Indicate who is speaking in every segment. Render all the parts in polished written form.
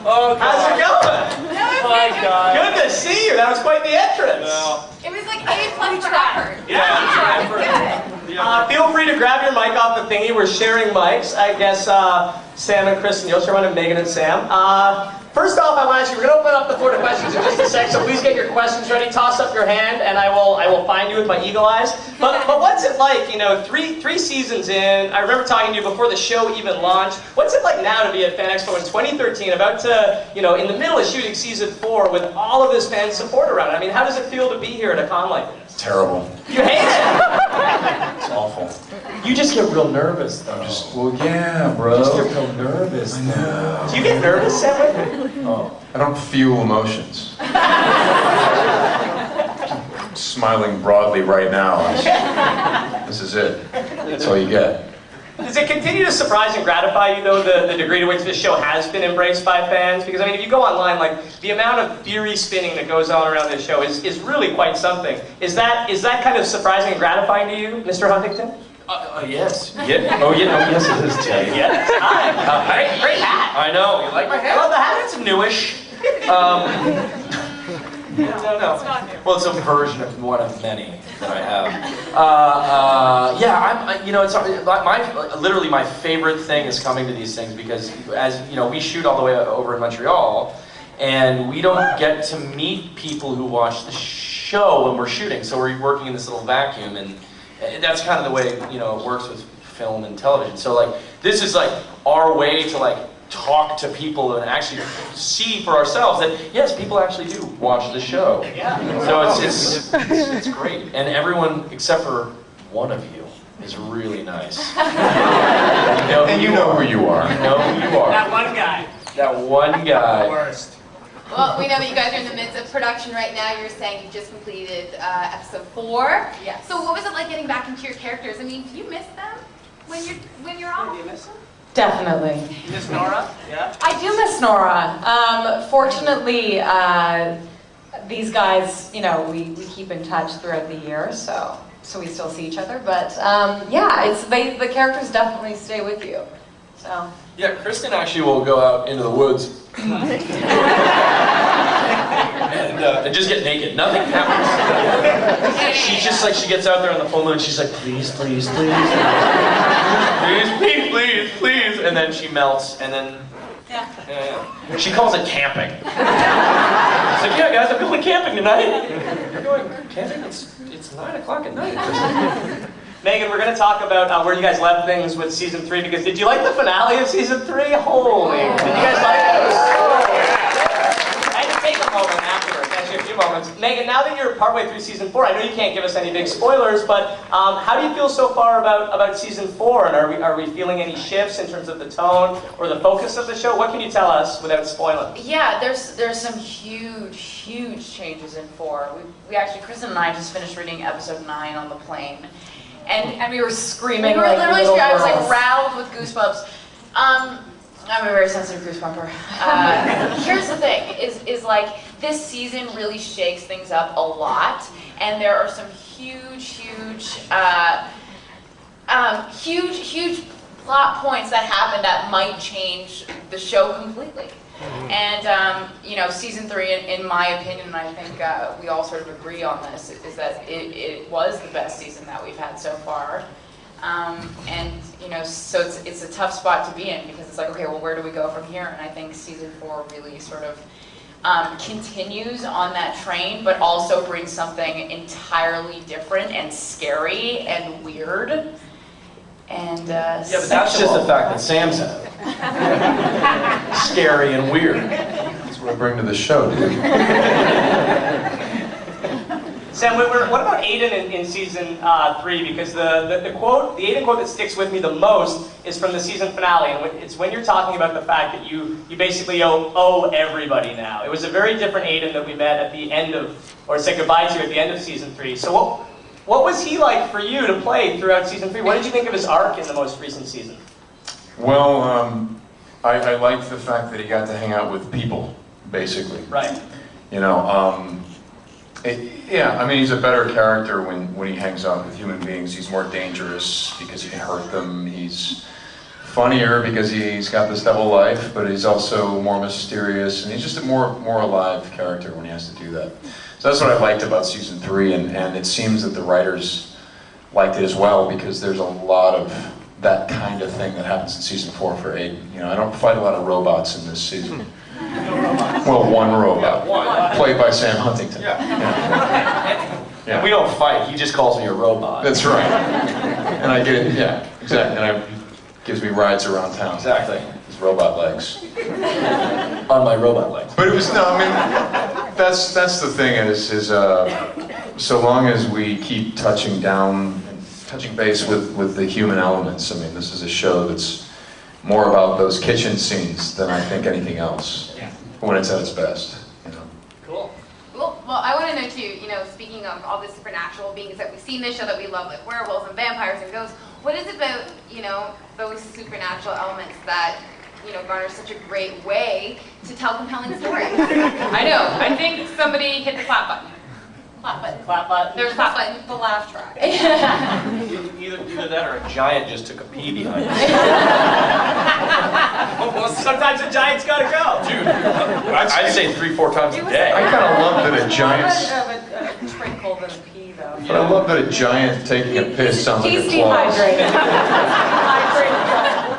Speaker 1: Oh, God.
Speaker 2: How's it going?
Speaker 1: My God.
Speaker 2: Good to see you. That was quite the entrance.
Speaker 1: Well,
Speaker 3: It was like A+ for effort.
Speaker 1: yeah.
Speaker 2: Feel free to grab your mic off the thingy. We're sharing mics. I guess Sam and Kristen, you'll share one, and Meaghan and Sam. First off, I want to ask you, we're going to open up the floor to questions in just a sec, so please get your questions ready. Toss up your hand, and I will find you with my eagle eyes. But what's it like, you know, three seasons in? I remember talking to you before the show even launched. What's it like now to be at Fan Expo in 2013, about to, you know, in the middle of shooting season 4 with all of this fan support around it? I mean, how does it feel to be here at a con like this?
Speaker 4: Terrible.
Speaker 2: You hate it?
Speaker 4: It's awful.
Speaker 2: You just get real nervous, though.
Speaker 4: Well, yeah, bro.
Speaker 2: You just get real nervous.
Speaker 4: I know.
Speaker 2: Do you get nervous, Sam?
Speaker 4: Oh, I don't feel emotions. I'm smiling broadly right now. This is it. That's all you get.
Speaker 2: Does it continue to surprise and gratify you, though, the degree to which this show has been embraced by fans? Because, I mean, if you go online, like, the amount of theory spinning that goes on around this show is really quite something. Is that kind of surprising and gratifying to you, Mr. Huntington?
Speaker 1: Yes. Yeah. Oh, yes, it is, Ted.
Speaker 2: Yes. Hi. Great hat.
Speaker 1: I know. You like my hat?
Speaker 2: I love the hat.
Speaker 1: It's newish. No. Well, it's a version of one of many that I have. Yeah, you know, it's literally my favorite thing is coming to these things because, as you know, we shoot all the way over in Montreal, and we don't get to meet people who watch the show when we're shooting. So we're working in this little vacuum, and that's kind of the way, you know, it works with film and television. So like, this is like our way to like talk to people and actually see for ourselves that yes, people actually do watch the show.
Speaker 2: Yeah.
Speaker 1: So it's great, and everyone except for one of you is really nice.
Speaker 4: And you know who you are.
Speaker 1: You know who you are.
Speaker 2: That one guy.
Speaker 1: That one guy.
Speaker 2: Worst.
Speaker 3: Well, we know that you guys are in the midst of production right now. You're saying you just completed episode 4.
Speaker 5: Yes.
Speaker 3: So what was it like getting back into your characters? I mean, do you miss them when you're off?
Speaker 2: Do you miss him?
Speaker 5: Definitely.
Speaker 2: Miss Nora? Yeah.
Speaker 5: I do miss Nora. Fortunately, these guys, you know, we keep in touch throughout the year, so we still see each other. But yeah, the characters definitely stay with you. So.
Speaker 1: Yeah, Kristen actually will go out into the woods and just get naked. Nothing happens. She's just like, she gets out there on the full moon, she's like, please, please, please. Please, please, please, please. And then she melts, and then, yeah. She calls it camping. She's like, yeah guys, I'm going camping tonight. You're going camping? It's 9 o'clock at night.
Speaker 2: Meaghan, we're going to talk about where you guys left things with season 3, because did you like the finale of season 3? Holy, did you guys like it? I had to take a moment afterwards, actually a few moments. Meaghan, now that you're partway through season 4, I know you can't give us any big spoilers, but how do you feel so far about season 4? And are we feeling any shifts in terms of the tone or the focus of the show? What can you tell us without spoiling?
Speaker 5: Yeah, there's some huge changes in 4. We actually, Kristen and I just finished reading episode 9 on the plane. And we were screaming.
Speaker 3: We were
Speaker 5: like
Speaker 3: literally
Speaker 5: little
Speaker 3: screaming. I was like
Speaker 5: girls.
Speaker 3: rattled with goosebumps.
Speaker 5: I'm a very sensitive goosebumper.
Speaker 3: Here's the thing: is like this season really shakes things up a lot, and there are some huge plot points that happen that might change the show completely. And you know, season 3, in my opinion, and I think we all sort of agree on this, is that it was the best season that we've had so far. And you know, so it's a tough spot to be in, because it's like, okay, well, where do we go from here? And I think season 4 really sort of continues on that train, but also brings something entirely different and scary and weird. And
Speaker 1: yeah, but that's just the fact that Sam's in it. Scary and weird.
Speaker 4: That's what I bring to the show, dude.
Speaker 2: Sam, what about Aidan in season 3? Because the Aidan quote that sticks with me the most is from the season finale, and it's when you're talking about the fact that you basically owe everybody now. It was a very different Aidan that we met at the end of, or said goodbye to at the end of season 3. So what was he like for you to play throughout season 3? What did you think of his arc in the most recent season?
Speaker 4: Well, I liked the fact that he got to hang out with people, basically.
Speaker 2: Right.
Speaker 4: You know, yeah, I mean, he's a better character when he hangs out with human beings. He's more dangerous because he can hurt them. He's funnier because he's got this double life, but he's also more mysterious, and he's just a more alive character when he has to do that. So that's what I liked about season 3, and it seems that the writers liked it as well, because there's a lot of that kind of thing that happens in season 4 for Aidan. You know, I don't fight a lot of robots in this season. Well, one robot, played by Sam Huntington.
Speaker 1: And we don't fight, he just calls me a robot.
Speaker 4: That's right. And I get it, yeah, exactly. And gives me rides around town.
Speaker 1: Exactly.
Speaker 4: His robot legs.
Speaker 1: On my robot legs.
Speaker 4: But it was, no, I mean, that's the thing is so long as we keep touching base with the human elements. I mean, this is a show that's more about those kitchen scenes than I think anything else.
Speaker 2: Yeah.
Speaker 4: When it's at its best, you know.
Speaker 2: Cool.
Speaker 6: Well, I want to know too, you know, speaking of all the supernatural beings that we've seen this show that we love, like werewolves and vampires and ghosts, what is it about, you know, those supernatural elements that, you know, garner such a great way to tell compelling stories?
Speaker 5: I know. I think somebody hit the clap button.
Speaker 6: Clap button.
Speaker 2: Clap button.
Speaker 6: There's clap button.
Speaker 5: The laugh track.
Speaker 1: Either that or a giant just took a pee behind us.
Speaker 2: Well, sometimes a giant's gotta go.
Speaker 1: Dude, I'd say 3-4 times a day.
Speaker 4: I kind of love that a giant's.
Speaker 5: More of a trinkle than a pee, though.
Speaker 4: But I love that a giant taking a piss sounds like a
Speaker 5: He's
Speaker 4: claw.
Speaker 5: dehydrated.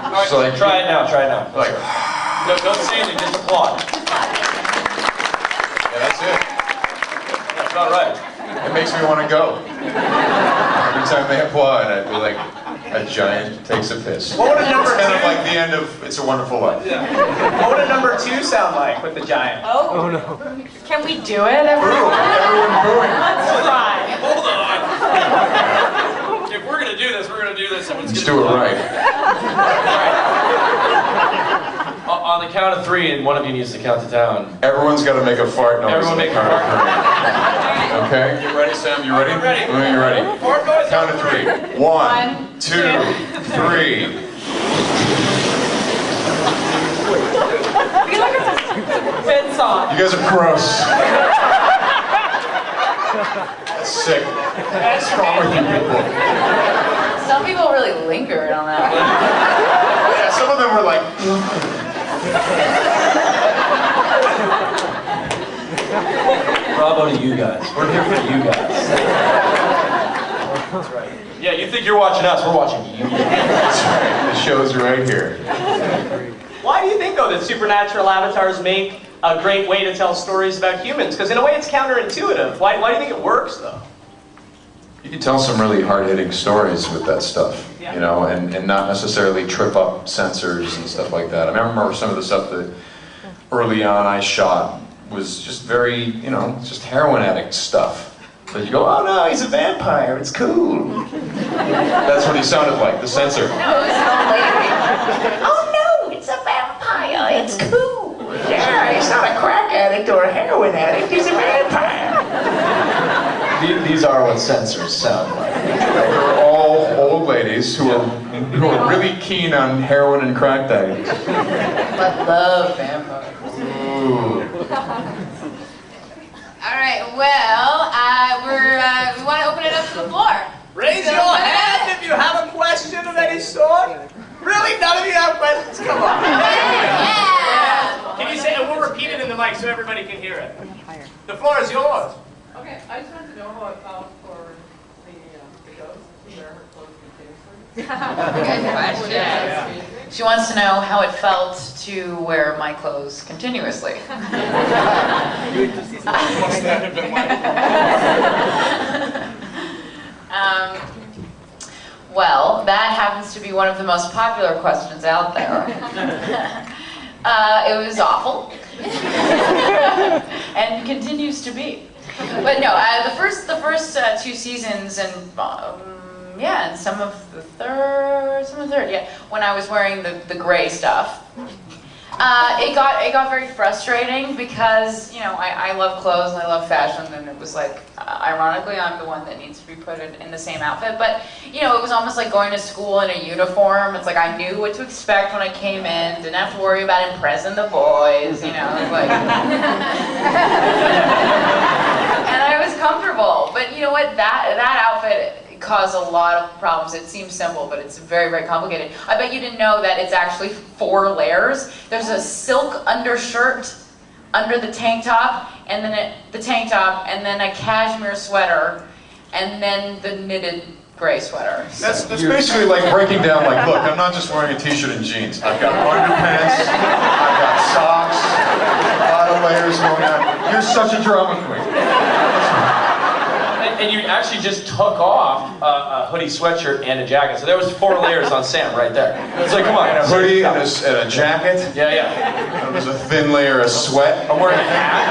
Speaker 1: All right,
Speaker 4: So like,
Speaker 1: try it now, try it now.
Speaker 4: Like,
Speaker 1: No, don't say anything, just applaud.
Speaker 4: yeah, that's it.
Speaker 1: That's not right.
Speaker 4: It makes me want to go. Every time they applaud, I feel like a giant takes a piss.
Speaker 2: What would a number
Speaker 4: It's kind of
Speaker 2: two?
Speaker 4: like the end of It's a Wonderful Life.
Speaker 2: What would a number 2 sound like with the giant?
Speaker 5: Oh no. Can we do it, everyone?
Speaker 4: Everyone booing.
Speaker 5: Let's try.
Speaker 1: Hold on. If we're gonna do this, we're gonna do this. And
Speaker 4: Let's do it right.
Speaker 1: On the count of 3, and one of you needs to count to down.
Speaker 4: Everyone's got to make a fart noise.
Speaker 1: Everyone make a
Speaker 4: Count
Speaker 1: fart
Speaker 4: of 3. Okay, you ready, Sam? You ready?
Speaker 1: I'm ready.
Speaker 4: You ready?
Speaker 1: Fart noise.
Speaker 4: Count of 3. 1, 2, 3.
Speaker 5: I feel like it's a fit song.
Speaker 4: You guys are gross. That's sick. What's wrong with you people?
Speaker 3: Some people really lingered on that one.
Speaker 4: Yeah, some of them were like.
Speaker 1: Bravo to you guys. We're here for you guys. That's right. Yeah, you think you're watching us, we're watching you.
Speaker 4: That's right. The show's right here.
Speaker 2: Why do you think, though, that supernatural avatars make a great way to tell stories about humans? Because in a way it's counterintuitive. Why do you think it works, though?
Speaker 4: You can tell some really hard-hitting stories with that stuff, you know, and not necessarily trip up censors and stuff like that. I remember some of the stuff that early on I shot was just very, you know, just heroin addict stuff. But you go, oh no, he's a vampire, it's cool. That's what he sounded like, the censor.
Speaker 6: Oh no, it's a vampire. It's cool. Yeah, he's not a crack addict or a heroin addict. He's a vampire.
Speaker 1: These are what censors sound like.
Speaker 4: They're all old ladies who are really keen on heroin and crack diets.
Speaker 3: But love vampires.
Speaker 4: Ooh.
Speaker 6: All right. Well, we want to open it up to the floor.
Speaker 2: Raise your hand if you have a question of any sort. Really? None of you have questions? Come on.
Speaker 6: Yeah.
Speaker 2: Can you say, and we'll repeat it in the mic so everybody can hear it. The floor is yours.
Speaker 7: Okay, I just wanted to know how it felt for the ghost to wear her clothes continuously.
Speaker 3: Good question. She wants to know how it felt to wear my clothes continuously. Well, that happens to be one of the most popular questions out there. It was awful. And continues to be. But no, the first 2 seasons and yeah, and some of the third, yeah, when I was wearing the gray stuff, it got very frustrating because, you know, I love clothes and I love fashion, and it was like, ironically, I'm the one that needs to be put in the same outfit, but, you know, it was almost like going to school in a uniform. It's like I knew what to expect when I came in, didn't have to worry about impressing the boys, you know, it was like, and I was comfortable, but you know what, that outfit cause a lot of problems. It seems simple, but it's very, very complicated. I bet you didn't know that it's actually 4 layers. There's a silk undershirt under the tank top, and then the tank top, and then a cashmere sweater, and then the knitted gray sweater.
Speaker 4: That's basically like breaking down, like, look, I'm not just wearing a t-shirt and jeans. I've got underpants, I've got socks, a lot of layers going on. You're such a drama queen.
Speaker 1: And you actually just took off a hoodie, sweatshirt, and a jacket. So there was 4 layers on Sam right there. It's like, come on.
Speaker 4: And a hoodie and a jacket.
Speaker 1: Yeah, yeah.
Speaker 4: And there's a thin layer of sweat.
Speaker 1: I'm wearing a hat.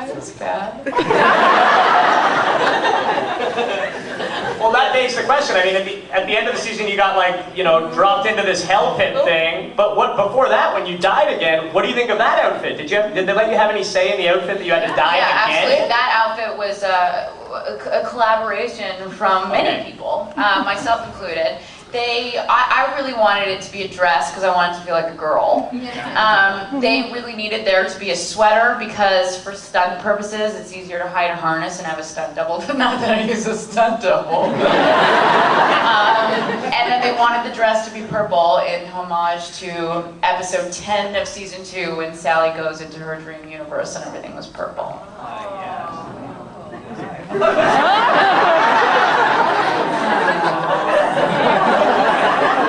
Speaker 3: That's bad.
Speaker 2: Well, that begs the question. I mean, at the end of the season, you got like, you know, dropped into this hell pit thing. But what before that, when you died again, what do you think of that outfit? Did they let you have any say in the outfit that you had to die again?
Speaker 3: Absolutely. That outfit was a collaboration from many people, myself included. I really wanted it to be a dress because I wanted to feel like a girl. They really needed there to be a sweater because for stunt purposes it's easier to hide a harness and have a stunt double. Not that I use a stunt double. And then they wanted the dress to be purple in homage to episode 10 of season 2 when Sally goes into her dream universe and everything was purple.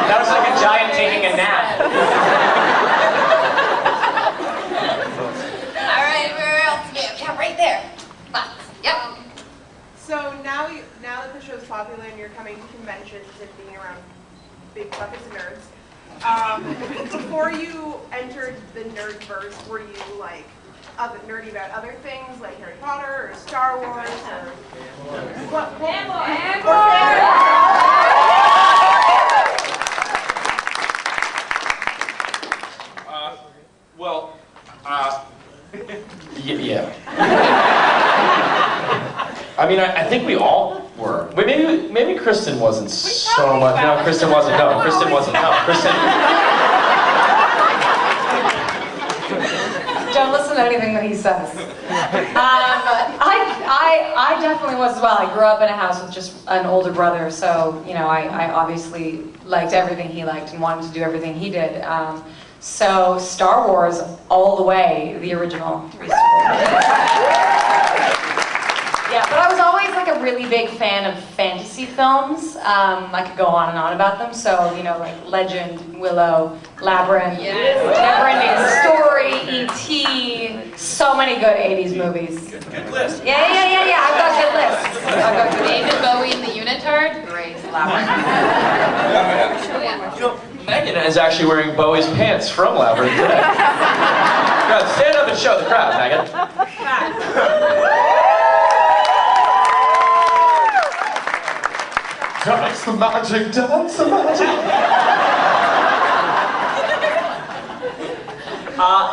Speaker 2: That was like a giant taking a nap.
Speaker 6: All right, where else? Yeah, right there. Yep.
Speaker 8: So now that the show's popular and you're coming to conventions and being around big buckets of nerds, before you entered the nerdverse, were you like nerdy about other things like Harry Potter or Star Wars or what?
Speaker 1: Yeah. I mean, I think we all were. Maybe Kristen wasn't so much. No, Kristen wasn't. No, Kristen wasn't. No, Kristen.
Speaker 5: Don't listen to anything that he says. I definitely was as well. I grew up in a house with just an older brother, so you know, I obviously liked everything he liked and wanted to do everything he did. So Star Wars all the way, the original. Yeah, but I was always like a really big fan of fantasy films. I could go on and on about them. So, you know, like Legend, Willow, Labyrinth, Neverending Story, E.T., so many good 80s movies.
Speaker 1: Good list.
Speaker 5: Yeah, I've got good lists.
Speaker 6: David Bowie in the unitard. Great. Labyrinth.
Speaker 1: You know, Meaghan is actually wearing Bowie's pants from Labyrinth today. God, stand up and show the crowd, Meaghan.
Speaker 4: Dance the magic, dance the magic.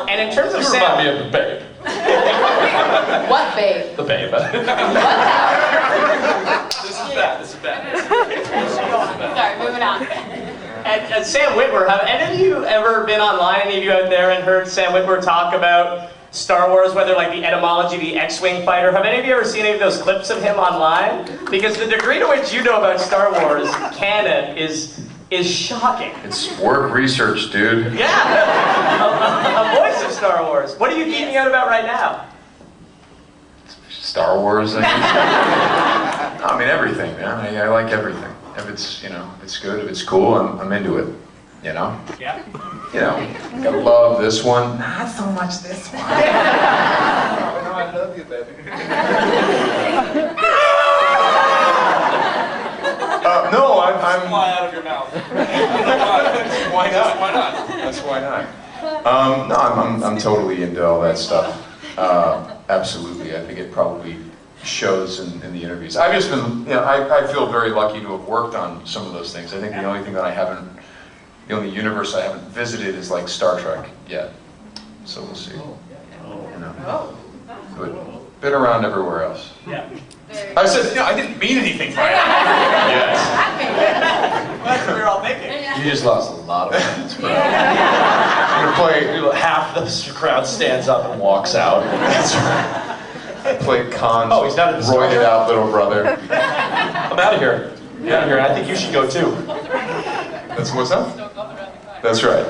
Speaker 2: And in terms of
Speaker 1: You
Speaker 2: Sam,
Speaker 1: remind me of the Babe.
Speaker 3: What, babe?
Speaker 1: The Babe.
Speaker 3: What
Speaker 1: This is bad.
Speaker 3: Sorry, moving on.
Speaker 2: and Sam Witwer, have any of you ever been online, any of you out there, and heard Sam Witwer talk about Star Wars, whether like the etymology, the X-Wing fighter? Have any of you ever seen any of those clips of him online? Because the degree to which you know about Star Wars canon is shocking.
Speaker 4: It's work research, dude.
Speaker 2: Yeah, a voice of Star Wars. What are you geeking out about right now?
Speaker 4: Star Wars, I mean everything, man. I like everything. If it's, you know, if it's good, if it's cool, I'm into it. You know?
Speaker 2: Yeah.
Speaker 4: You know, I love this one. Not so much this one.
Speaker 9: No, I love you, baby.
Speaker 4: No, I'm.
Speaker 1: Fly out of your mouth.
Speaker 4: Why not? Why not? That's why not. No, I'm totally into all that stuff. Absolutely, I think it probably shows in the interviews. I've just been, you know, I feel very lucky to have worked on some of those things. I think the only thing that the only universe I haven't visited is like Star Trek yet. So we'll see. You know. But been around everywhere else.
Speaker 2: Yeah.
Speaker 4: I said, you know, I didn't mean anything by that. Yes.
Speaker 2: That's what we were all thinking.
Speaker 1: You just lost a lot of points, bro. You're gonna play, half the crowd stands up and walks out. That's right.
Speaker 4: I played Khan's
Speaker 1: Oh, he's not in the story.
Speaker 4: roided out little brother.
Speaker 1: I'm out of here. Get out of here. I think you should go too.
Speaker 4: That's what's up? That's right.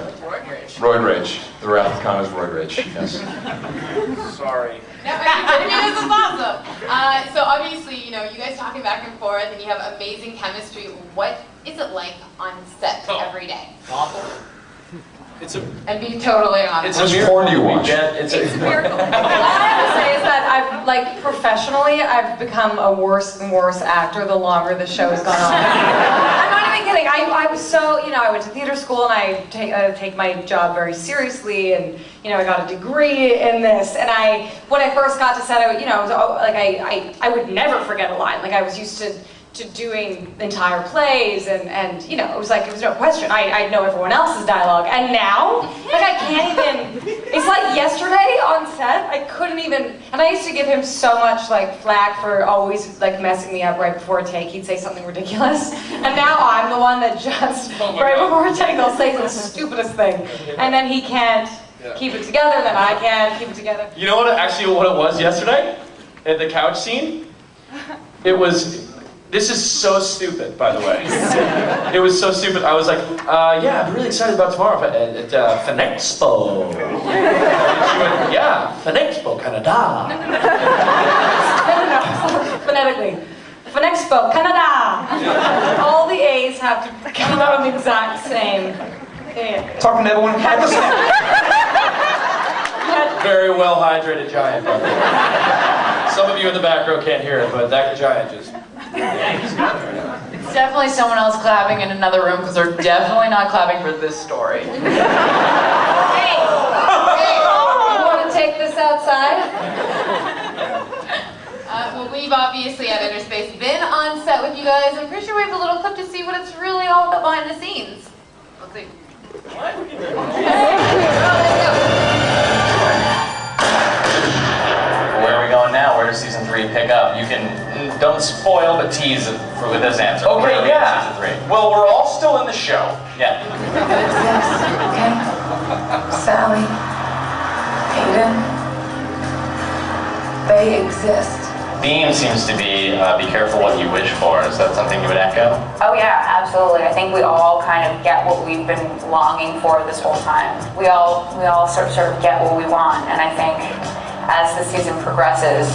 Speaker 4: Roid Rage. The Rath of Khan is Roid Rage. Yes.
Speaker 1: Sorry.
Speaker 6: No, I mean, this is awesome. So obviously, you know, you guys talking back and forth, and you have amazing chemistry. What is it like on set every day?
Speaker 1: Awful.
Speaker 3: And be totally honest.
Speaker 4: Which porn do you watch?
Speaker 1: It's a miracle.
Speaker 5: All I have to say is that I've, like, professionally, I've become a worse and worse actor the longer the show's gone on. I'm not even kidding. I was so, you know, I went to theater school and I take my job very seriously, and, you know, I got a degree in this, and when I first got to set, I was like, I would never forget a line. Like, I was used to doing entire plays, and you know, it was no question. I know everyone else's dialogue, and now, like, I can't even, it's like yesterday on set, I couldn't even, and I used to give him so much, like, flack for always, like, messing me up right before a take. He'd say something ridiculous, and now I'm the one that just, right before a take, they'll say the stupidest thing, and then he can't keep it together, then I can't keep it together.
Speaker 1: You know what it was yesterday? At the couch scene? It was... This is so stupid, by the way. It was so stupid. I was like, yeah, I'm really excited about tomorrow at Expo. And she went, yeah, Expo, Canada.
Speaker 5: Phonetically. Expo, Canada. All the A's have to come out on the exact same. Yeah.
Speaker 4: Talking to everyone.
Speaker 1: Very well hydrated giant, by the way. Some of you in the back row can't hear it, but that giant just...
Speaker 3: It's definitely someone else clapping in another room because they're definitely not clapping for this story.
Speaker 5: Hey! You want to take this outside?
Speaker 6: Well, we've obviously at Inner Space been on set with you guys. I'm pretty sure we have a little clip to see what it's really all about behind the scenes. Let's see.
Speaker 10: Where are we going now? Where does season 3 pick up? You can, don't spoil, but tease with this answer.
Speaker 1: Okay,
Speaker 10: Where are we
Speaker 1: yeah.
Speaker 10: in season 3?
Speaker 1: Well, we're all still in the show.
Speaker 10: Yeah.
Speaker 5: Okay. Sally. Aidan. They exist.
Speaker 10: Theme seems to be careful what you wish for. Is that something you would echo?
Speaker 3: Oh yeah, absolutely. I think we all kind of get what we've been longing for this whole time. We all sort of get what we want, and I think as the season progresses,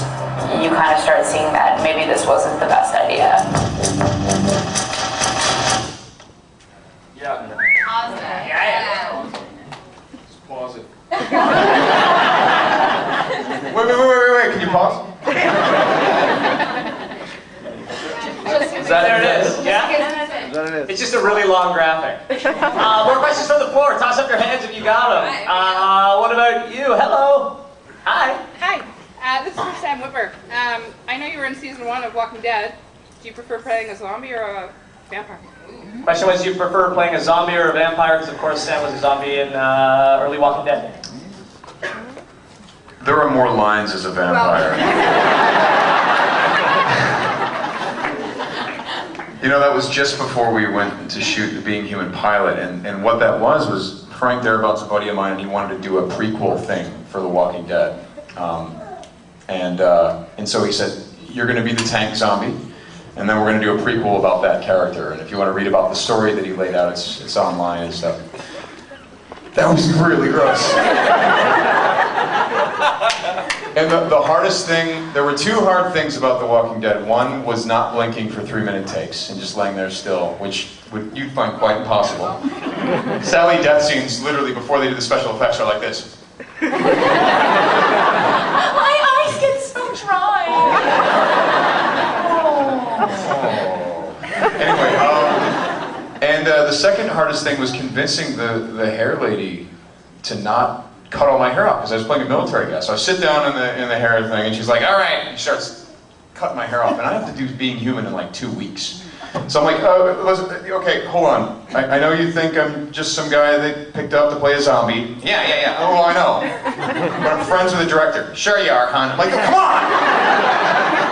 Speaker 3: you kind of start seeing that maybe this wasn't the best idea.
Speaker 1: Yeah.
Speaker 6: Awesome. Yeah.
Speaker 1: Just pause it.
Speaker 4: Wait, can you pause?
Speaker 1: Is that
Speaker 2: There it is. Yeah?
Speaker 9: Is that it?
Speaker 2: It's just a really long graphic. More questions from the floor. Toss up your hands if you got them. What about you? Hello. Hi.
Speaker 11: Hi, this is for Sam Witwer. I know you were in season 1 of Walking Dead. Do you prefer playing a zombie or a vampire?
Speaker 2: Question was, do you prefer playing a zombie or a vampire? Because of course Sam was a zombie in early Walking Dead.
Speaker 4: There are more lines as a vampire. You know, that was just before we went to shoot the Being Human pilot, and what that was Frank Darabont's a buddy of mine, and he wanted to do a prequel thing for The Walking Dead. And so he said, you're going to be the tank zombie, and then we're going to do a prequel about that character. And if you want to read about the story that he laid out, it's online and stuff. That was really gross. And the hardest thing, there were 2 hard things about The Walking Dead. One was not blinking for 3-minute takes and just laying there still, which you'd find quite impossible. Sally death scenes, literally before they do the special effects, are like this.
Speaker 5: My eyes get so dry.
Speaker 4: Anyway, and the second hardest thing was convincing the hair lady to not cut all my hair off, because I was playing a military guy. So I sit down in the hair thing, and she's like, all right, and she starts cutting my hair off, and I have to do Being Human in like 2 weeks. So I'm like, okay, hold on. I know you think I'm just some guy they picked up to play a zombie. Yeah. Oh, I know. But I'm friends with the director. Sure you are, hon. I'm like, oh, come on!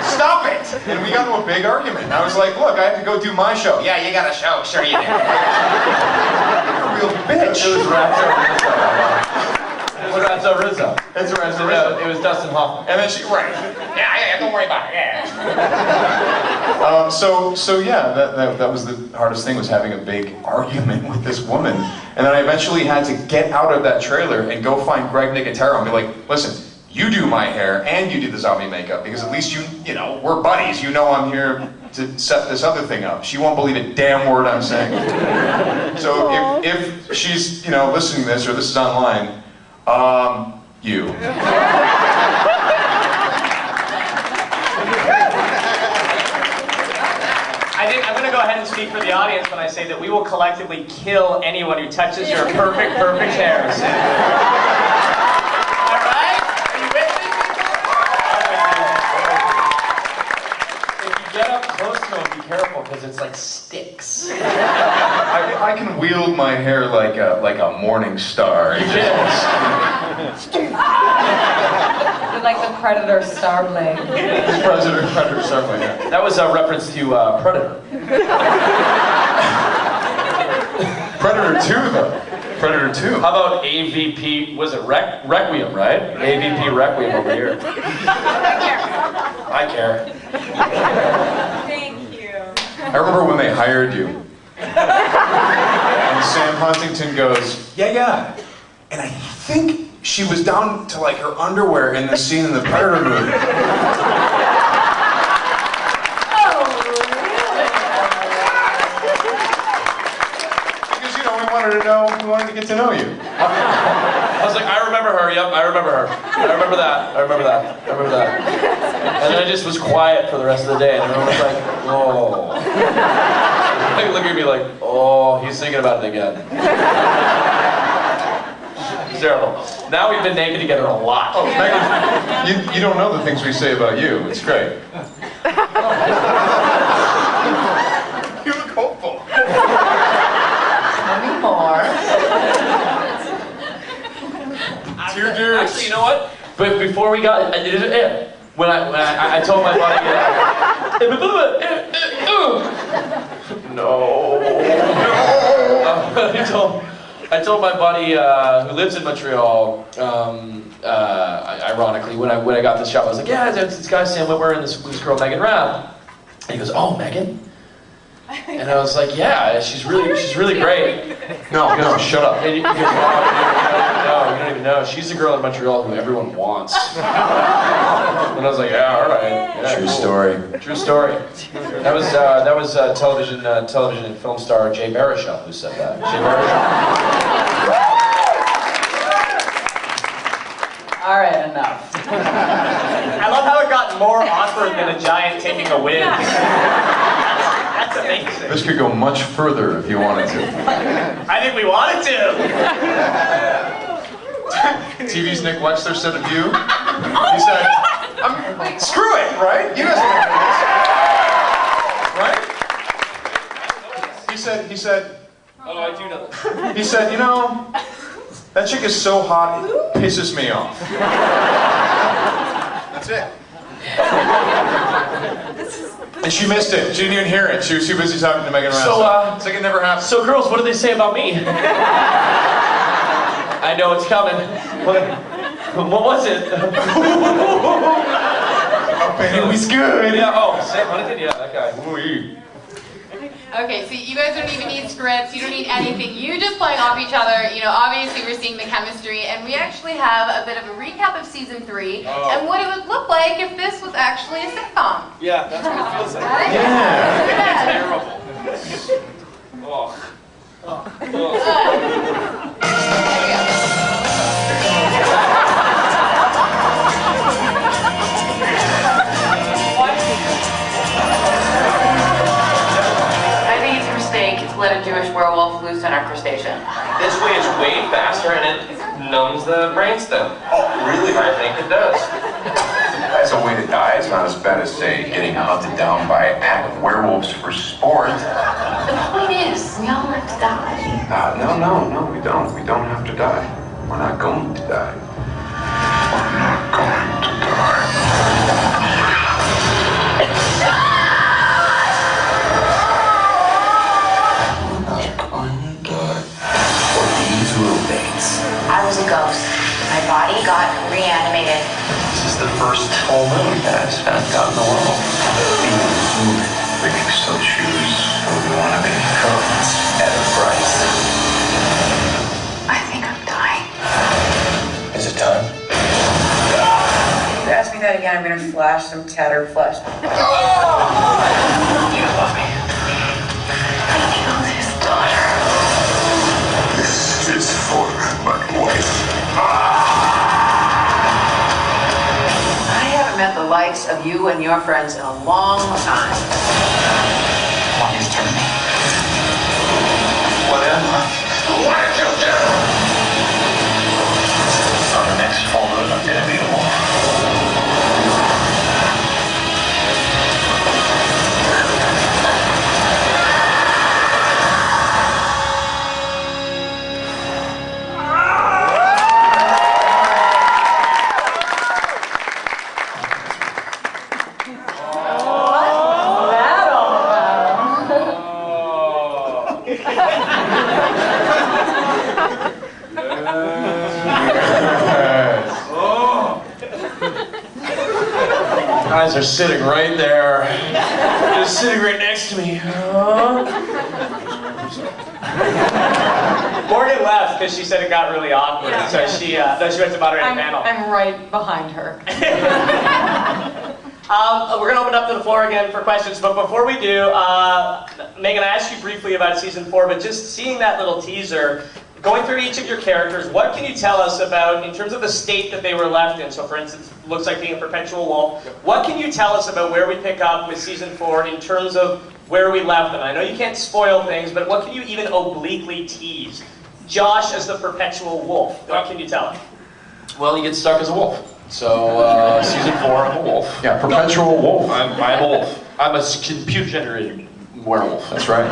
Speaker 4: Stop it! And we got into a big argument. And I was like, look, I have to go do my show. Yeah, you got a show. Sure you do. You're a real bitch. It was wrapped up.
Speaker 1: Lorenzo Rizzo.
Speaker 4: It's Lorenzo Rizzo.
Speaker 1: It was Dustin Hoffman.
Speaker 4: And then she, right. Yeah, don't worry about it. Yeah. So yeah, that was the hardest thing, was having a big argument with this woman. And then I eventually had to get out of that trailer and go find Greg Nicotero and be like, listen, you do my hair and you do the zombie makeup, because at least you know, we're buddies. You know I'm here to set this other thing up. She won't believe a damn word I'm saying. So if she's, you know, listening to this, or this is online, you.
Speaker 2: I think I'm going to go ahead and speak for the audience when I say that we will collectively kill anyone who touches your perfect hairs. All right? Are you with me, people?
Speaker 1: If you get up close to him, be careful, because it's like sticks.
Speaker 4: I can wield my hair like a morning star.
Speaker 5: Like the Predator star blade.
Speaker 4: Predator star blade. Yeah.
Speaker 1: That was a reference to Predator.
Speaker 4: Predator 2, though. Predator 2.
Speaker 1: How about AVP, was it Requiem, right? AVP Requiem over here. I care.
Speaker 5: Thank you.
Speaker 4: I remember when they hired you. And Sam Huntington goes, yeah. And I think she was down to like her underwear in the scene in the Predator movie. Because, you know, we wanted to get to know you.
Speaker 1: I was like, I remember her, yep, I remember her. I remember that. And then I just was quiet for the rest of the day, and everyone was like, oh. They look at me like, oh, he's thinking about it again. It's terrible. Now we've been naked together a lot.
Speaker 4: Oh, Meaghan, you don't know the things we say about you. It's great. You look hopeful.
Speaker 3: Tell me more.
Speaker 1: Actually, you know what? But before we got, when I told my buddy, no. I told my buddy who lives in Montreal, ironically, when I got this job, I was like, yeah, it's this guy Sam Witwer and this girl Meaghan Rath. And he goes, oh, Meaghan? And I was like, yeah, she's really great.
Speaker 4: No, shut up.
Speaker 1: And you don't even know. She's the girl in Montreal who everyone wants. And I was like, yeah, all right. Yeah,
Speaker 4: True
Speaker 1: cool.
Speaker 4: story.
Speaker 1: True story. That was television and film star Jay Baruchel who said that. Jay Baruchel.
Speaker 3: All right, enough.
Speaker 2: I love how it got more awkward than a giant taking a win. That's amazing.
Speaker 4: This could go much further if you wanted to.
Speaker 2: I think we wanted to.
Speaker 4: TV's Nick Webster said of you, he said, screw it, right? You guys don't know this, right? He said,
Speaker 1: Oh, I do know this.
Speaker 4: he said, you know, that chick is so hot, it pisses me off. That's it. And she missed it. She didn't even hear it. She was too busy talking to Meaghan Rath.
Speaker 1: So,
Speaker 4: it's like it never happened.
Speaker 1: So, girls, what did they say about me? I know it's coming. What was it?
Speaker 4: It was good.
Speaker 1: Yeah. Oh, Sam Huntington. Yeah, that guy. Ooh-wee.
Speaker 6: Okay, so you guys don't even need scripts, you don't need anything, you just playing off each other, you know, obviously we're seeing the chemistry, and we actually have a bit of a recap of season 3, and what it would look like if this was actually a sitcom.
Speaker 1: Yeah, that's what it feels like.
Speaker 6: It's
Speaker 1: terrible. Oh.
Speaker 3: Let a Jewish werewolf loose on our crustacean.
Speaker 10: This way is way faster and it numbs the brainstem.
Speaker 9: Oh, really?
Speaker 10: I think it does.
Speaker 9: That's a way to die. It's not as bad as, say, getting hunted down by a pack of werewolves for sport.
Speaker 3: The point is, we all have to die.
Speaker 9: No, we don't. We don't have to die. We're not going to die. We're not going to die.
Speaker 3: I was a ghost. I
Speaker 12: body got reanimated.
Speaker 9: This is the first full moon that I've spent out in the world. Bringing snowshoes, where we want to be, coats, at a price.
Speaker 12: I think I'm dying.
Speaker 9: Is it time?
Speaker 12: If you ask me that again, I'm gonna flash some tattered flesh.
Speaker 9: You love me.
Speaker 12: I killed his daughter.
Speaker 9: This is for my wife.
Speaker 12: I haven't met the likes of you and your friends in a long time.
Speaker 9: Why did you turn me? What am I? What did you do? On the next full moon, I'm gonna be the one.
Speaker 1: Guys are sitting right there. They're sitting right next to me.
Speaker 2: Morgan left because she said it got really awkward,
Speaker 5: Yeah.
Speaker 2: so she went to moderate the panel.
Speaker 5: I'm right behind her.
Speaker 2: We're going to open up to the floor again for questions, but before we do, Meaghan, I asked you briefly about season 4, but just seeing that little teaser, going through each of your characters, what can you tell us about, in terms of the state that they were left in? So for instance, looks like being a perpetual wolf. What can you tell us about where we pick up with season 4 in terms of where we left them? I know you can't spoil things, but what can you even obliquely tease? Josh as the perpetual wolf, what can you tell us?
Speaker 1: Well, he gets stuck as a wolf. So, season 4, I'm a wolf.
Speaker 4: Yeah, perpetual wolf.
Speaker 1: I'm a wolf. I'm a computer-generated werewolf.
Speaker 4: That's right.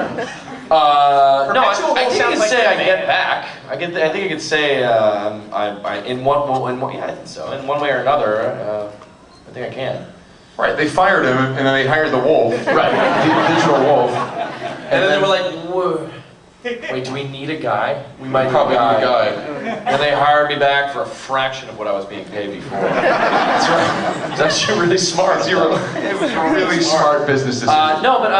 Speaker 1: No, I
Speaker 2: Perpetual
Speaker 1: think
Speaker 2: wolf
Speaker 1: I
Speaker 2: sounds
Speaker 1: can
Speaker 2: like
Speaker 1: say
Speaker 2: you're
Speaker 1: I
Speaker 2: a
Speaker 1: get
Speaker 2: man.
Speaker 1: back. I think I could say in one yeah, I think so. In one way or another, I think I can.
Speaker 4: Right, they fired him, and then they hired the wolf.
Speaker 1: Right.
Speaker 4: The digital wolf.
Speaker 1: And then they were like, whoa. Wait, do we need a guy? We might
Speaker 4: Probably need a guy.
Speaker 1: And they hired me back for a fraction of what I was being paid before. That's right. It's actually really smart.
Speaker 4: It was a really smart business decision.
Speaker 1: No, but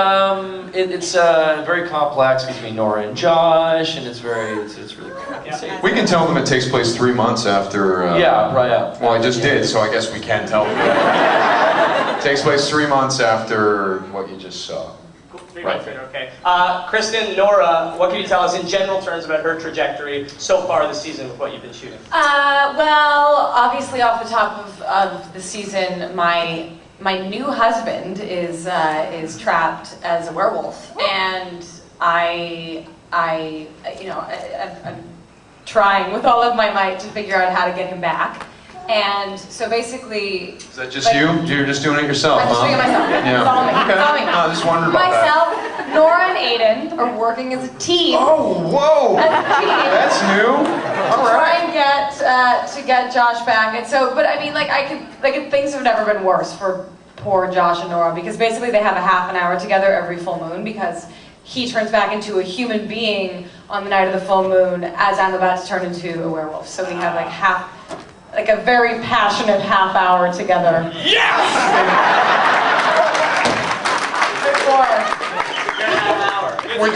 Speaker 1: it's very complex between Nora and Josh, and it's really cool.
Speaker 4: We can tell them it takes place 3 months after...
Speaker 1: yeah, right, yeah.
Speaker 4: Well, I just did, so I guess we can tell them. It takes place 3 months after what you just saw.
Speaker 2: Cool. 3 months later, okay. Kristen, Nora, what can you tell us in general terms about her trajectory so far this season with what you've been shooting?
Speaker 5: Well, obviously off the top of the season, my new husband is trapped as a werewolf, and I'm trying with all of my might to figure out how to get him back. And so basically...
Speaker 4: Is that just you? You're just doing it yourself,
Speaker 5: I'm just
Speaker 4: huh?
Speaker 5: doing it myself.
Speaker 4: Yeah.
Speaker 5: It's all me.
Speaker 4: Okay.
Speaker 5: It's all me.
Speaker 4: No, I just wondered about
Speaker 5: Myself, Nora and Aidan are working as a team.
Speaker 4: Oh, whoa!
Speaker 5: As a team.
Speaker 4: That's new. All
Speaker 5: Try
Speaker 4: right.
Speaker 5: and get Josh back. And so, but I mean, things have never been worse for poor Josh and Nora, because basically they have a half an hour together every full moon, because he turns back into a human being on the night of the full moon as I'm about to turn into a werewolf. So we have a very passionate half hour together.
Speaker 1: Yes!
Speaker 4: Which,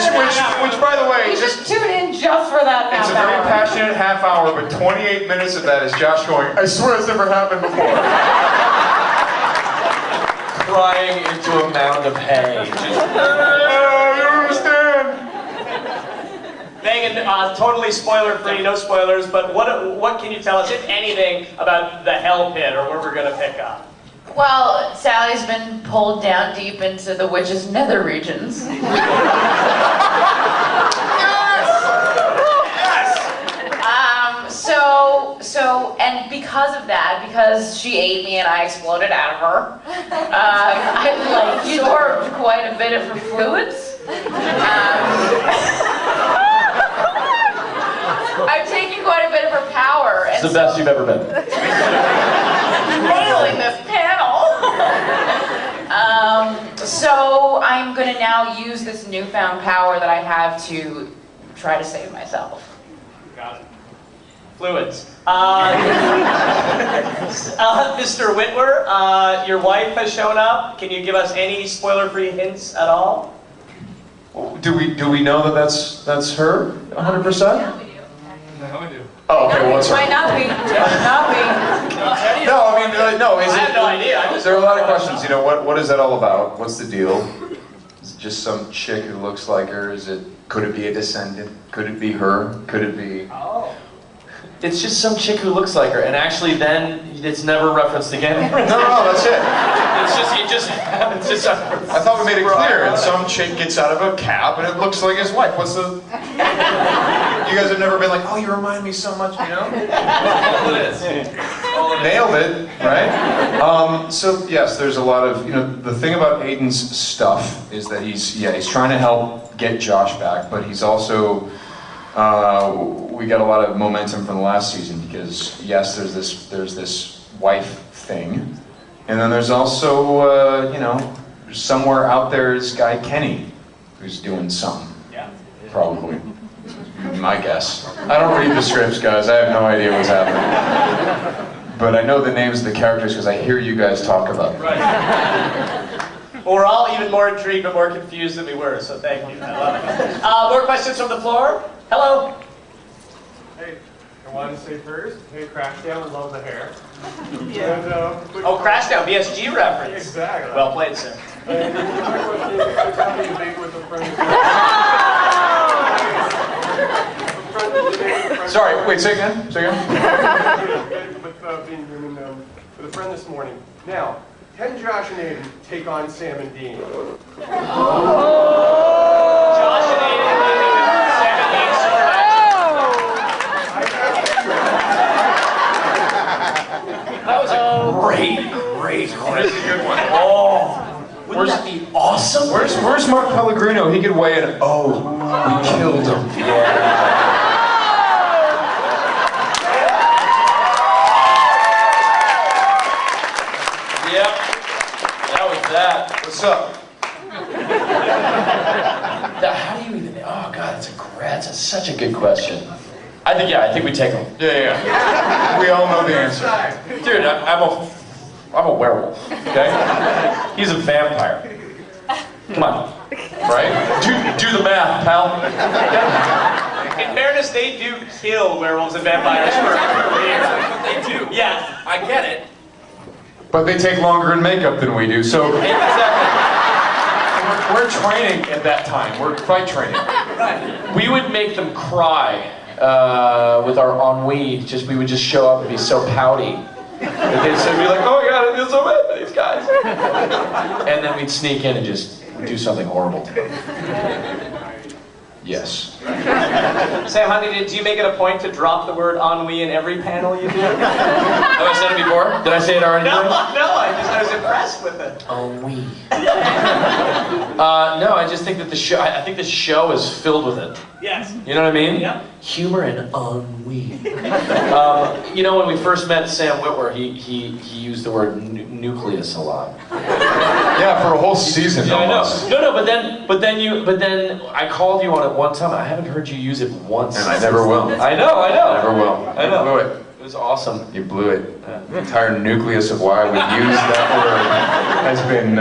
Speaker 4: by the way,
Speaker 5: You should tune in just for that half
Speaker 4: it's a very
Speaker 5: hour.
Speaker 4: passionate half hour, but 28 minutes of that is Josh going, I swear it's never happened before.
Speaker 1: Crying into a mound of hay.
Speaker 4: You don't understand.
Speaker 2: Meaghan, totally spoiler-free, no spoilers, but what can you tell us, if anything, about the Hell Pit, or where we're going to pick up?
Speaker 3: Well, Sally's been pulled down deep into the witch's nether regions. And because of that, because she ate me and I exploded out of her, I absorbed quite a bit of her fluids. I've taken quite a bit of her power.
Speaker 1: It's the best you've ever been.
Speaker 3: Nailing this panel. So I'm going to now use this newfound power that I have to try to save myself.
Speaker 2: Got it. Fluids. Mr. Witwer, your wife has shown up. Can you give us any spoiler-free hints at all?
Speaker 4: Do we know that that's her 100%?
Speaker 10: No, we do.
Speaker 4: Oh, okay. Well, it's her.
Speaker 5: Might not be. Might not be.
Speaker 4: No, I mean, no.
Speaker 2: I have no idea.
Speaker 4: There are a lot of questions. You know, what is that all about? What's the deal? Is it just some chick who looks like her? Could it be a descendant? Could it be her? Could it be?
Speaker 2: Oh.
Speaker 1: It's just some chick who looks like her, and actually then it's never referenced again.
Speaker 4: No, that's it.
Speaker 1: It just happens.
Speaker 4: I thought we made it clear. And some chick gets out of a cab, and it looks like his wife. What's the? You guys have never been like, oh, you remind me so much, you know?
Speaker 1: All it is.
Speaker 4: Nailed it, right? So yes, there's a lot of, the thing about Aidan's stuff is that he's trying to help get Josh back, but he's also, we got a lot of momentum from the last season because yes, there's this wife thing, and then there's also, somewhere out there is guy Kenny, who's doing something.
Speaker 2: Yeah.
Speaker 4: Probably. My guess. I don't read the scripts, guys. I have no idea what's happening. But I know the names of the characters because I hear you guys talk about them.
Speaker 2: Right. Well, we're all even more intrigued but more confused than we were, so thank you. I love it. More questions from the floor? Hello?
Speaker 13: Hey, I wanted to say first, hey, Crashdown, love the hair.
Speaker 2: Yeah.
Speaker 13: And,
Speaker 2: Oh, Crashdown, BSG reference.
Speaker 13: Exactly.
Speaker 2: Well played, sir.
Speaker 13: And my question is, I'm having a debate with a friend.
Speaker 4: Sorry, wait, say again?
Speaker 13: With being with a friend this morning. Now, can Josh and Aidan take on Sam and Dean?
Speaker 2: Josh and Aidan, Sam and Dean,
Speaker 1: That was a great question.
Speaker 4: That's a good one.
Speaker 1: Oh, wouldn't that be awesome?
Speaker 4: Where's Mark Pellegrino? He could weigh in. Oh, we killed him.
Speaker 1: Yeah. Yep. That was that.
Speaker 4: What's up?
Speaker 1: How do you even? Oh God, that's such a good question. I think we take him.
Speaker 4: Yeah. We all know the answer.
Speaker 1: Dude, I'm a werewolf. Okay. He's a vampire. Come on. Right? Do the math, pal.
Speaker 2: In fairness, they do kill werewolves and vampires for
Speaker 1: They do.
Speaker 2: Yeah.
Speaker 1: I get it.
Speaker 4: But they take longer in makeup than we do, so
Speaker 1: Exactly.
Speaker 4: we're training at that time. We're fight training.
Speaker 1: We would make them cry with our ennui. We would just show up and be so pouty. And they'd be like, oh my God, I feel so bad for these guys. And then we'd sneak in and just do something horrible to them. Yes.
Speaker 2: Sam, honey, did you make it a point to drop the word ennui in every panel you do?
Speaker 1: Have I said it before? Did I say it already?
Speaker 2: No, I was impressed with it.
Speaker 1: Ennui. No, I just think that I think the show is filled with it.
Speaker 2: Yes.
Speaker 1: You know what I mean?
Speaker 2: Yeah.
Speaker 1: Humor and ennui. When we first met Sam Witwer, he used the word nucleus a lot.
Speaker 4: Yeah, for a whole season almost.
Speaker 1: No, but then I called you on it one time. I haven't heard you use it once.
Speaker 4: And I never will.
Speaker 1: I know.
Speaker 4: Never will.
Speaker 1: I know.
Speaker 4: You blew it.
Speaker 1: It was awesome.
Speaker 4: You blew it. The entire nucleus of why I would use that word has been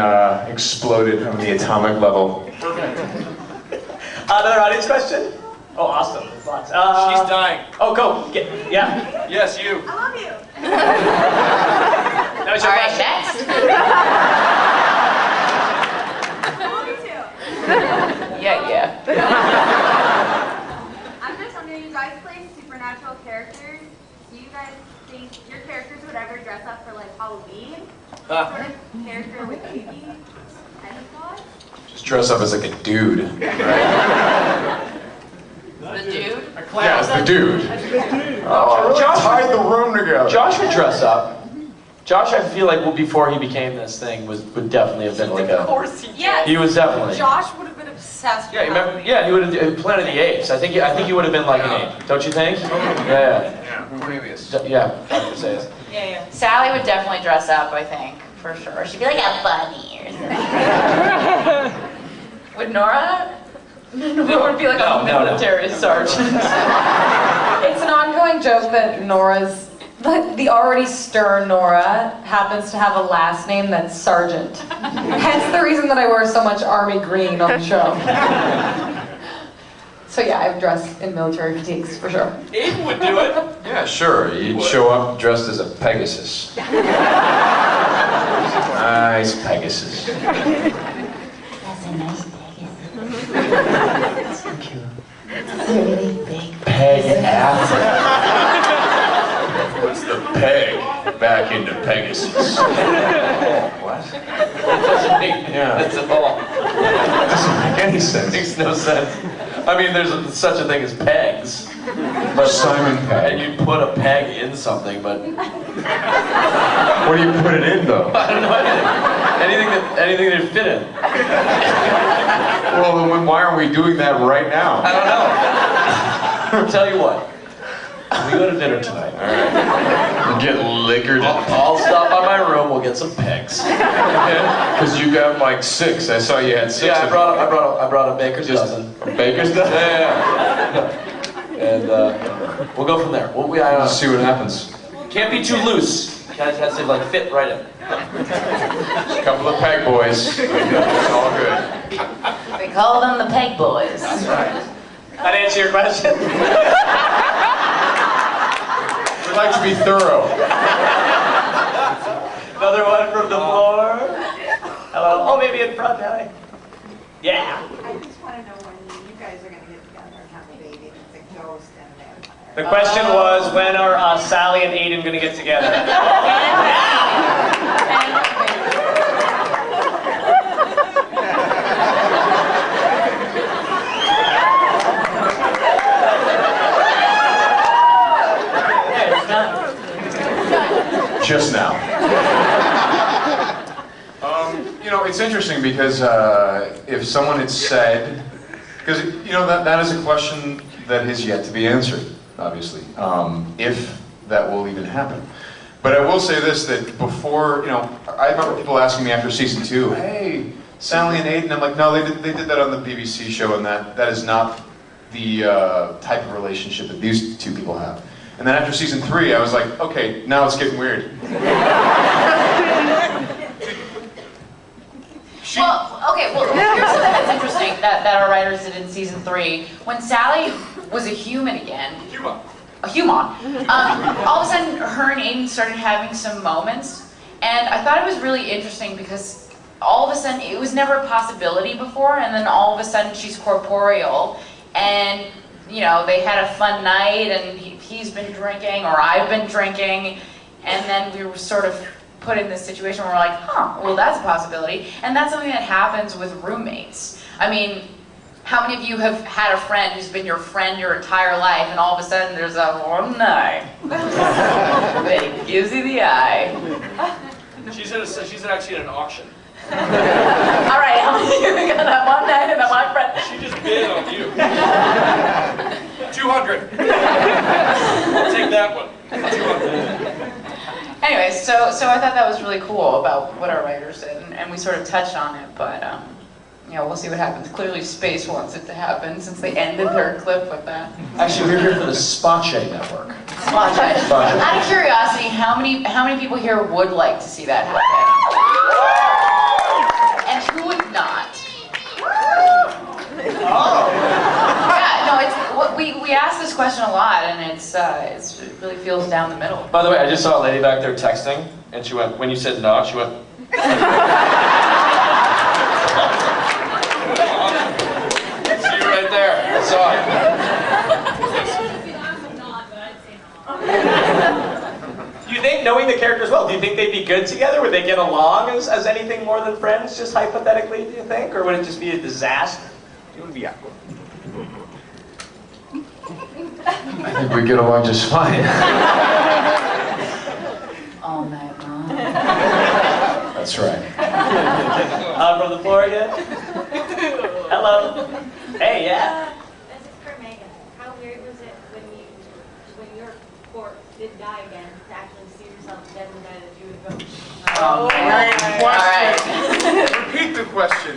Speaker 4: exploded on the atomic level.
Speaker 2: Another audience question? Oh, awesome. There's lots.
Speaker 1: She's dying.
Speaker 2: Oh, go. Yeah.
Speaker 1: Yes, you.
Speaker 8: I love you.
Speaker 2: That was your
Speaker 3: All right,
Speaker 2: question.
Speaker 3: next. Yeah.
Speaker 6: I'm just wondering, you guys play supernatural characters. Do you guys think your characters would ever dress up for like Halloween? Sort of character would you be? Any thoughts?
Speaker 4: Just dress up as like a dude. Right?
Speaker 3: The dude?
Speaker 4: Yeah, the dude. Oh, Josh tied the room together.
Speaker 1: Josh would dress up. Josh, I feel like before he became this thing, would definitely have been like
Speaker 5: Of course he did.
Speaker 3: Yes.
Speaker 1: He was definitely.
Speaker 5: Josh would have been obsessed with
Speaker 1: Yeah, remember? Yeah, he would have Planet of the Apes. I think he would have been like an ape. Don't you think? Yeah.
Speaker 4: Cornelius.
Speaker 1: Yeah. I would say it.
Speaker 5: Yeah.
Speaker 3: Sally would definitely dress up, I think, for sure. She'd be like a bunny or something. Would Nora? Nora would be like a military sergeant. It's an ongoing
Speaker 5: ongoing joke that Nora's, the already stern Nora, happens to have a last name that's Sargent. Hence the reason that I wear so much army green on the show. So yeah, I've dressed in military fatigues for sure.
Speaker 2: Aidan would do it.
Speaker 4: Yeah, sure. You'd show up dressed as a Pegasus. Nice Pegasus.
Speaker 14: That's a nice Pegasus. So cute. Really big.
Speaker 4: Peg after. Puts the peg back into Pegasus. What? Yeah.
Speaker 1: That's all.
Speaker 4: It doesn't make any sense.
Speaker 1: Makes no sense. I mean, there's such a thing as pegs. But
Speaker 4: Simon Pegg.
Speaker 1: And you put a peg in something, but
Speaker 4: What do you put it in, though?
Speaker 1: I don't know anything that fit in.
Speaker 4: Well, then why are we doing that right now?
Speaker 1: I don't know. Tell you what, we go to dinner tonight. All right.
Speaker 4: Get liquored.
Speaker 1: I'll stop by my room. We'll get some pegs.
Speaker 4: Because you got like 6. I saw you had 6.
Speaker 1: Yeah, I brought a baker's dozen.
Speaker 4: A baker's dozen?
Speaker 1: Yeah. And we'll go from there.
Speaker 4: Let's see what happens.
Speaker 1: Can't be too loose. Guys has to like fit right in.
Speaker 4: Just a couple of peg boys. It's all good.
Speaker 14: They call them the Peg Boys.
Speaker 1: That's right.
Speaker 2: That answer your question?
Speaker 4: We'd like to be thorough.
Speaker 2: Another one from the floor. Hello. Oh, maybe in front, Ellie. Yeah.
Speaker 15: I just want to know when you guys are going to get together and have a baby that's a ghost and a vampire.
Speaker 2: The question was, when are Sally and Aidan going to get together?
Speaker 4: Just now. You know, it's interesting because if someone had said, because you know that is a question that has yet to be answered, obviously, if that will even happen. But I will say this, that before, you know, I remember people asking me after season 2, hey, Sally and Aidan, I'm like, no, they did that on the BBC show, and that is not the type of relationship that these two people have. And then after season 3, I was like, okay, now it's getting weird.
Speaker 3: Well, here's something that's interesting that our writers did in season 3. When Sally was a human again, a human, all of a sudden her and Aidan started having some moments, and I thought it was really interesting because all of a sudden, it was never a possibility before, and then all of a sudden she's corporeal, and you know, they had a fun night, and he's been drinking, or I've been drinking, and then we were sort of put in this situation where we're like, huh, well that's a possibility. And that's something that happens with roommates. I mean, how many of you have had a friend who's been your friend your entire life, and all of a sudden there's a one night that gives you the eye?
Speaker 16: She's actually at an auction.
Speaker 3: All right, how many of you have got that one night and that one friend?
Speaker 16: She just bid on you. 200. I'll take that one. 200.
Speaker 3: Anyway, so I thought that was really cool about what our writers did, and we sort of touched on it, but you know, we'll see what happens. Clearly Space wants it to happen since they ended their clip with that.
Speaker 1: Actually, we're here for the Spotche Network.
Speaker 3: Spotche. Out of curiosity, how many people here would like to see that happen? And who would not?
Speaker 2: Oh.
Speaker 3: Yeah, no, it's we ask this question a lot, and it really feels down the middle.
Speaker 1: By the way, I just saw a lady back there texting, and she went, when you said no, she went. See you right there. I saw
Speaker 2: Do you think, knowing the characters well, do you think they'd be good together? Would they get along as anything more than friends, just hypothetically, do you think? Or would it just be a disaster? It would be awkward.
Speaker 4: I think we get along just fine.
Speaker 3: All night long.
Speaker 4: That's right.
Speaker 2: From the floor again? Hello. Hey, yeah.
Speaker 17: This is for Meaghan. How weird was it when your corpse did die again, to actually see yourself dead and die that you would go?
Speaker 3: Oh,
Speaker 4: Great question. Repeat the question.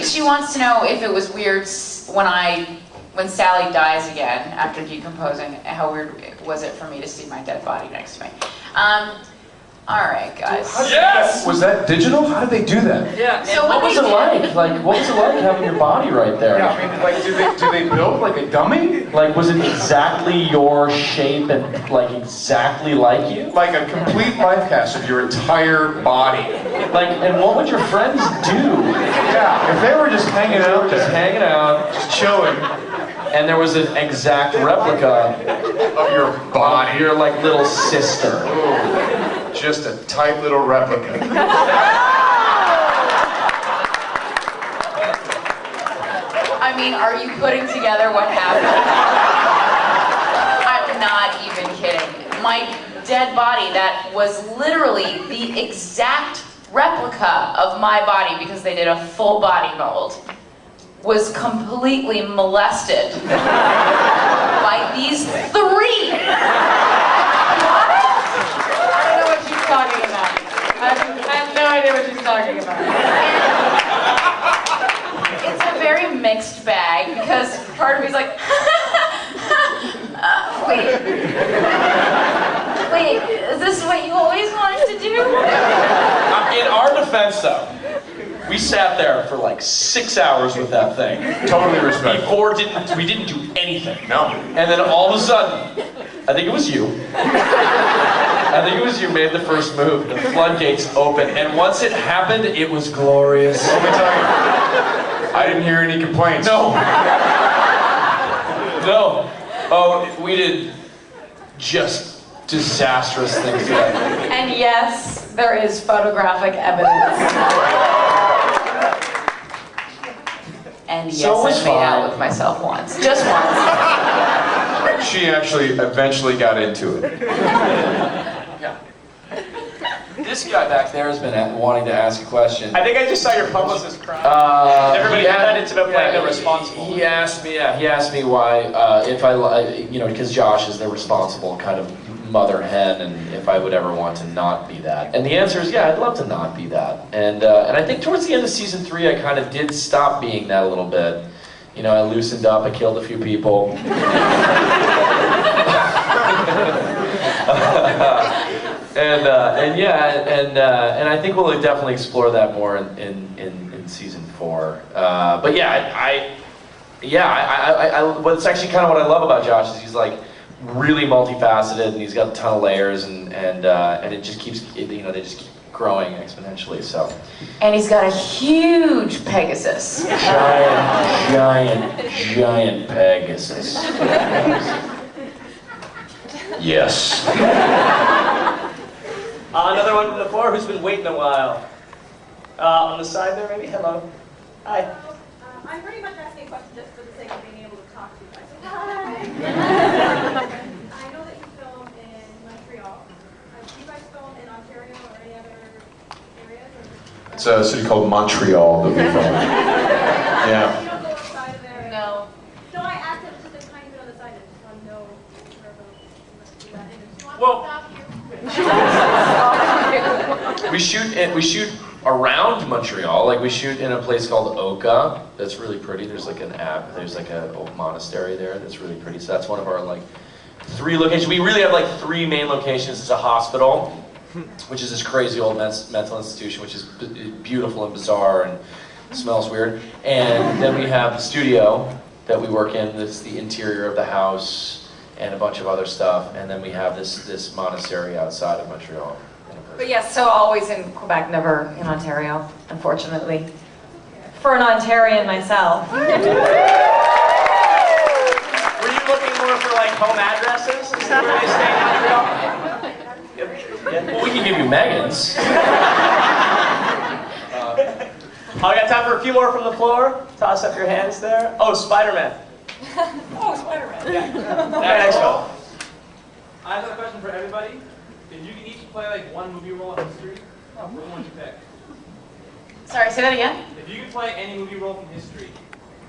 Speaker 3: She wants to know if it was weird when I when Sally dies again after decomposing, how weird was it for me to see my dead body next to me? All right, guys.
Speaker 1: Yes!
Speaker 4: Was that digital? How did they do that?
Speaker 1: Yeah.
Speaker 3: So
Speaker 1: what was it like? Like, what was it like having your body right there?
Speaker 4: Yeah, I mean, like, do they build like a dummy?
Speaker 1: Like, was it exactly your shape and like exactly like you?
Speaker 4: Like a complete life cast of your entire body.
Speaker 1: Like, and what would your friends do?
Speaker 4: Yeah, if they were just hanging out,
Speaker 1: Just hanging out,
Speaker 4: just chilling,
Speaker 1: and there was an exact replica
Speaker 4: of your body,
Speaker 1: your like little sister.
Speaker 4: Ooh, just a tight little replica.
Speaker 3: I mean, are you putting together what happened? I'm not even kidding. My dead body that was literally the exact replica of my body because they did a full body mold was completely molested by these three.
Speaker 5: I don't know what she's talking about. I have no idea what she's talking about.
Speaker 3: It's a very mixed bag because part of me's like, wait, is this what you always wanted to do?
Speaker 1: In our defense, though, we sat there for like 6 hours with that thing.
Speaker 4: Totally respectful.
Speaker 1: We didn't do anything.
Speaker 4: No.
Speaker 1: And then all of a sudden, I think it was you. I think it was you made the first move. The floodgates opened, and once it happened, it was glorious.
Speaker 4: Let me tell you, I didn't hear any complaints.
Speaker 1: No. No. Oh, we did just disastrous things together.
Speaker 5: And yes, there is photographic evidence.
Speaker 3: And yes,
Speaker 1: So it was
Speaker 3: I made out
Speaker 1: fine.
Speaker 3: with myself once. Just once.
Speaker 4: She actually eventually got into it.
Speaker 1: This guy back there has been wanting to ask a question.
Speaker 2: I think I just saw your publicist cry. Everybody
Speaker 1: he
Speaker 2: had it's about playing the responsible.
Speaker 1: He asked me why, if I, because Josh is the responsible kind of mother hen, and if I would ever want to not be that. And the answer is, yeah, I'd love to not be that. And I think towards the end of season 3, I kind of did stop being that a little bit. You know, I loosened up, I killed a few people. And I think we'll definitely explore that more in season 4. But yeah, what's actually kind of what I love about Josh is he's like really multifaceted and he's got a ton of layers and it just keeps they just keep growing exponentially. So.
Speaker 3: And he's got a huge Pegasus.
Speaker 1: Giant Pegasus.
Speaker 4: Yes.
Speaker 2: Another one from the floor who's been waiting a while. On the side there, maybe? Hello. Hi.
Speaker 17: I'm pretty much asking a question just for the sake of being able to talk to you guys. So, hi! I know that you film in Montreal. Do you guys film in Ontario or any other areas? Or?
Speaker 4: It's a city called Montreal that we film in. Yeah.
Speaker 17: You don't go outside of there?
Speaker 3: No.
Speaker 17: No, I asked him just a tiny bit on the side. I just want to know whereabouts you must do that. And if you want to stop here.
Speaker 1: We shoot around Montreal. Like we shoot in a place called Oka. That's really pretty. There's like there's like a old monastery there that's really pretty. So that's one of our like 3 locations. We really have like 3 main locations. It's a hospital, which is this crazy old mental institution, which is beautiful and bizarre and smells weird. And then we have the studio that we work in. That's the interior of the house and a bunch of other stuff. And then we have this monastery outside of Montreal.
Speaker 5: But yes, so always in Quebec, never in Ontario, unfortunately. For an Ontarian myself.
Speaker 2: Were you looking more for like home addresses and stuff where they stay in Montreal?
Speaker 1: Well, we can give you Meaghan's.
Speaker 2: I got time for a few more from the floor. Toss up your hands there. Oh, Spider-Man.
Speaker 7: Oh, Spider-Man.
Speaker 2: Yeah. Next one.
Speaker 16: I have a question for everybody. If you could each play like one movie role in history, which one would you pick?
Speaker 3: Sorry, say that again?
Speaker 16: If you could play any movie role from history,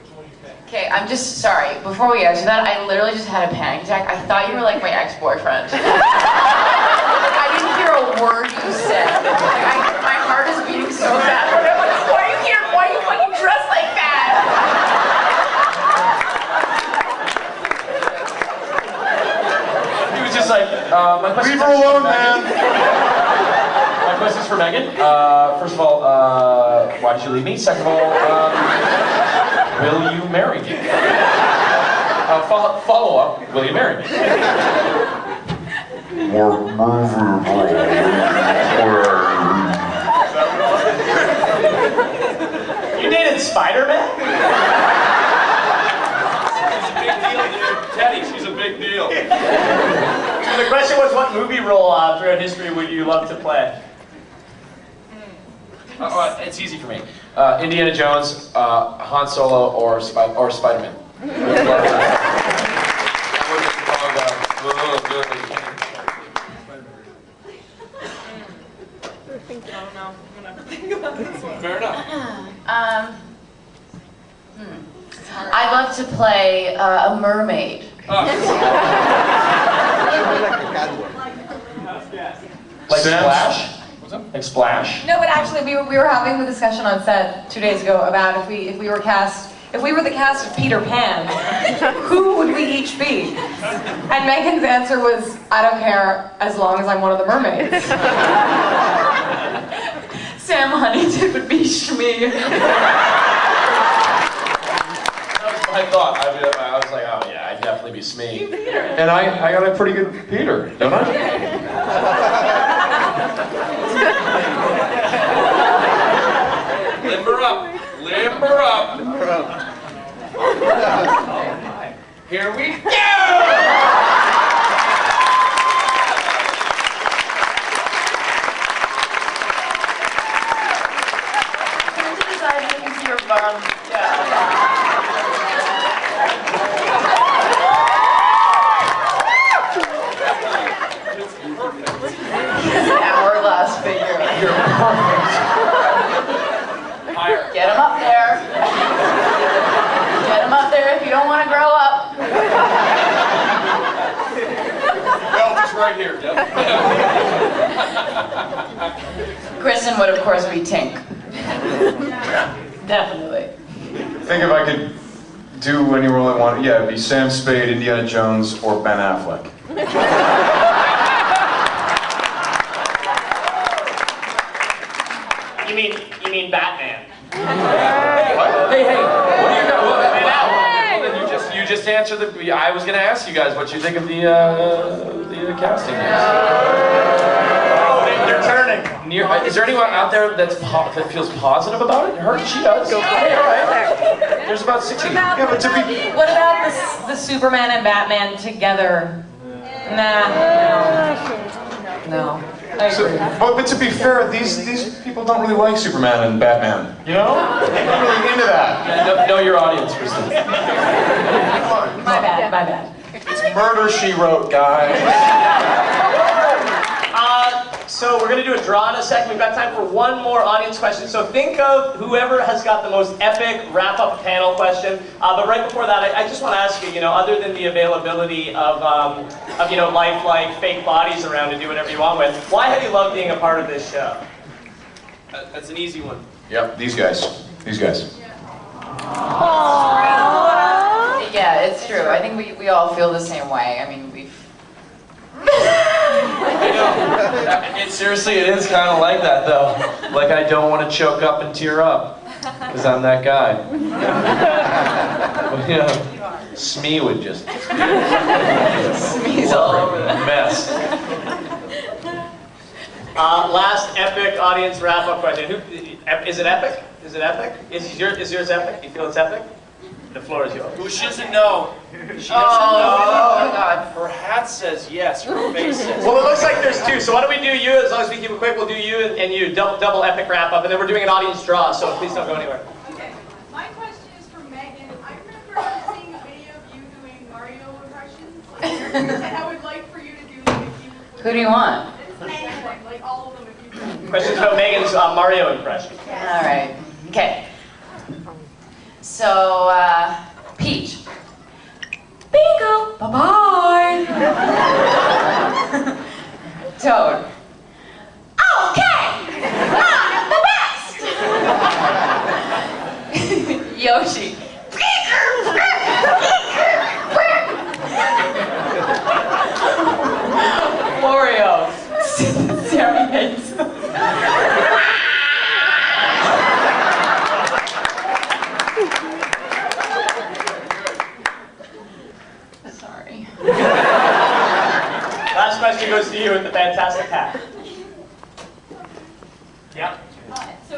Speaker 16: which one would you pick?
Speaker 3: Okay, I'm just sorry. Before we answer that, I literally just had a panic attack. I thought you were like my ex-boyfriend. I didn't hear a word you said. Like, my heart is beating so fast. I'm like, why are you here? Why are you fucking dressed like that?
Speaker 1: question's like, my question's
Speaker 4: Leave her alone, man.
Speaker 1: My question's for Meaghan. First of all, why did you leave me? Second of all, will you marry me? Follow up, will you marry me?
Speaker 9: More movable.
Speaker 2: You dated Spider-Man?
Speaker 16: She's a big deal, dude. Teddy, she's a big deal.
Speaker 2: The question was, what movie role throughout history would you love to play?
Speaker 1: It's easy for me. Indiana Jones, Han Solo, or Spider-Man.
Speaker 16: Fair enough.
Speaker 3: I'd love to play a mermaid.
Speaker 1: Like Splash? Like Splash?
Speaker 5: No, but actually, we were having the discussion on set 2 days ago about if we were the cast of Peter Pan, who would we each be? And Meaghan's answer was, I don't care as long as I'm one of the mermaids. Sam Huntington would be Shmi.
Speaker 1: I thought, I was like, oh yeah, I'd definitely be Smee. And I got a pretty good Peter, don't I?
Speaker 16: Limber up. Limber up. Here we go!
Speaker 3: Your bum. Yeah. Hourglass figure.
Speaker 1: You're perfect.
Speaker 3: Get him up there. Get him up there if you don't want to grow up.
Speaker 16: Well, just right here, Jeff.
Speaker 3: Kristen would, of course, be Tink. Definitely.
Speaker 4: I think if I could do any role I wanted, yeah, it'd be Sam Spade, Indiana Jones, or Ben Affleck.
Speaker 2: You mean Batman?
Speaker 1: What? Hey, what do you got? Well, then you just answered the. I was going to ask you guys what you think of the casting.
Speaker 2: They're turning.
Speaker 1: Is there anyone out there that feels positive about it? She does. Go for it. All right. There's about 60.
Speaker 5: What about the Superman and Batman together? Nah. No.
Speaker 4: But to be fair, these people don't really like Superman and Batman. You know? They're not really into that.
Speaker 1: Yeah, know your audience, Kristen.
Speaker 5: My bad.
Speaker 4: It's Murder, She Wrote, guys.
Speaker 2: So we're going to do a draw in a second. We've got time for one more audience question. So think of whoever has got the most epic wrap-up panel question. But right before that, I just want to ask you, other than the availability of lifelike fake bodies around to do whatever you want with, why have you loved being a part of this show?
Speaker 16: That's an easy one.
Speaker 4: Yep, these guys.
Speaker 3: Yeah, it's true. I think we all feel the same way. I mean,
Speaker 1: Seriously, it is kind of like that, though. Like, I don't want to choke up and tear up, because I'm that guy. Smee would just...
Speaker 3: Smee's all over that.
Speaker 1: Mess.
Speaker 2: Last epic audience wrap-up question. Is it epic? Is yours epic? You feel it's epic? The floor is yours.
Speaker 16: Who doesn't know? She doesn't know.
Speaker 3: Oh, God.
Speaker 16: Her hat says yes, her face says
Speaker 2: Well, it looks like there's two. So why don't we do you, as long as we keep it quick, we'll do you and you. Double epic wrap-up, and then we're doing an audience draw, so please don't go anywhere.
Speaker 8: Okay. My question is for Meaghan. I remember seeing a video of you doing Mario impressions. And I would like for you to do like if you...
Speaker 3: Who do you want?
Speaker 8: Anything, like all of them if you could.
Speaker 2: Questions about Meaghan's Mario impression.
Speaker 3: All right. Okay. So, Peach. Bingo! Bye-bye! Toad. Okay! I'm the best! Yoshi.
Speaker 2: question goes to you with the fantastic hat. Yeah.
Speaker 17: Who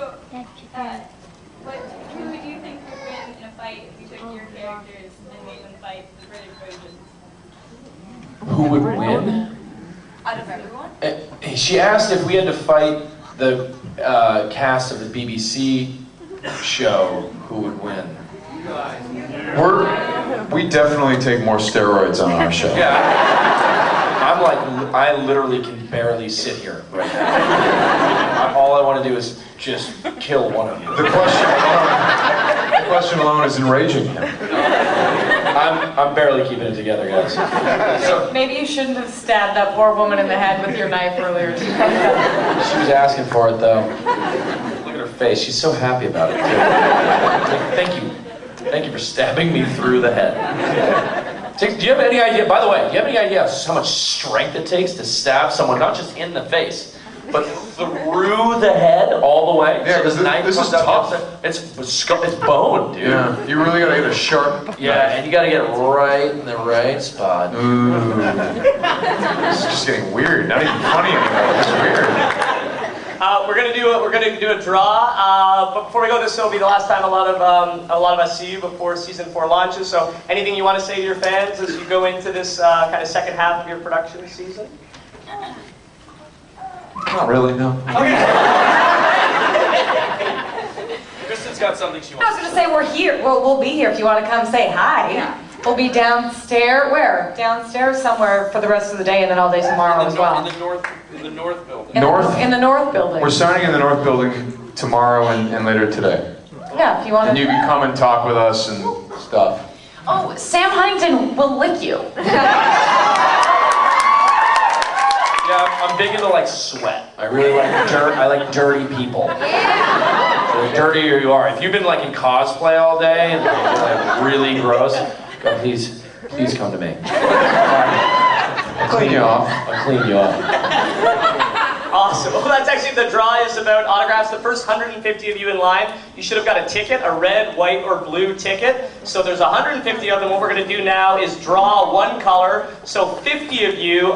Speaker 17: would you think would win in a fight if you took your characters and made them fight the British version?
Speaker 1: Who would win?
Speaker 17: Out of everyone?
Speaker 1: She asked if we had to fight the cast of the BBC show, who would win?
Speaker 4: We definitely take more steroids on our show.
Speaker 1: Yeah, I'm like, I literally can barely sit here right now. All I want to do is just kill one of you.
Speaker 4: The question alone is enraging him.
Speaker 1: I'm barely keeping it together, guys. So,
Speaker 5: Maybe you shouldn't have stabbed that poor woman in the head with your knife earlier.
Speaker 1: she was asking for it, though. Look at her face. She's so happy about it, too. Like, thank you. Thank you for stabbing me through the head. Do you have any idea, by the way, do you have any idea how much strength it takes to stab someone, not just in the face, but through the head all the way?
Speaker 4: Yeah,
Speaker 1: so this knife
Speaker 4: this
Speaker 1: comes
Speaker 4: is
Speaker 1: out
Speaker 4: tough.
Speaker 1: It's bone, dude.
Speaker 4: Yeah, you really gotta get a sharp.
Speaker 1: Yeah, and you gotta get it right in the right spot.
Speaker 4: Ooh. This is just getting weird. Not even funny anymore. It's weird.
Speaker 2: We're gonna do a draw. But before we go, this will be the last time a lot of us see you before season 4 launches. So, anything you want to say to your fans as you go into this kind of second half of your production season?
Speaker 4: Not really, no.
Speaker 2: Okay.
Speaker 16: Kristen's got something she
Speaker 5: I
Speaker 16: wants
Speaker 5: was going to say we're here. Well, we'll be here if you want to come say hi.
Speaker 3: Yeah.
Speaker 5: We'll be downstairs. Where? Downstairs somewhere for the rest of the day and then all day tomorrow as well.
Speaker 16: in the north building.
Speaker 5: In the North building.
Speaker 4: We're signing in the North building tomorrow and later today.
Speaker 5: Yeah, if you want
Speaker 4: And
Speaker 5: to.
Speaker 4: you can come and talk with us and stuff.
Speaker 3: Oh, Sam Huntington will lick you.
Speaker 1: Yeah, I'm big into like sweat. I really like dirt. I like dirty people.
Speaker 3: Yeah.
Speaker 1: The dirtier you are. If you've been like in cosplay all day and like really gross, God, please come to me.
Speaker 4: I'll clean you off.
Speaker 1: I'll clean you off.
Speaker 2: Awesome. Well, that's actually, the draw is about autographs. The first 150 of you in line, you should have got a ticket, a red, white, or blue ticket. So there's 150 of them. What we're going to do now is draw one color. So 50 of you.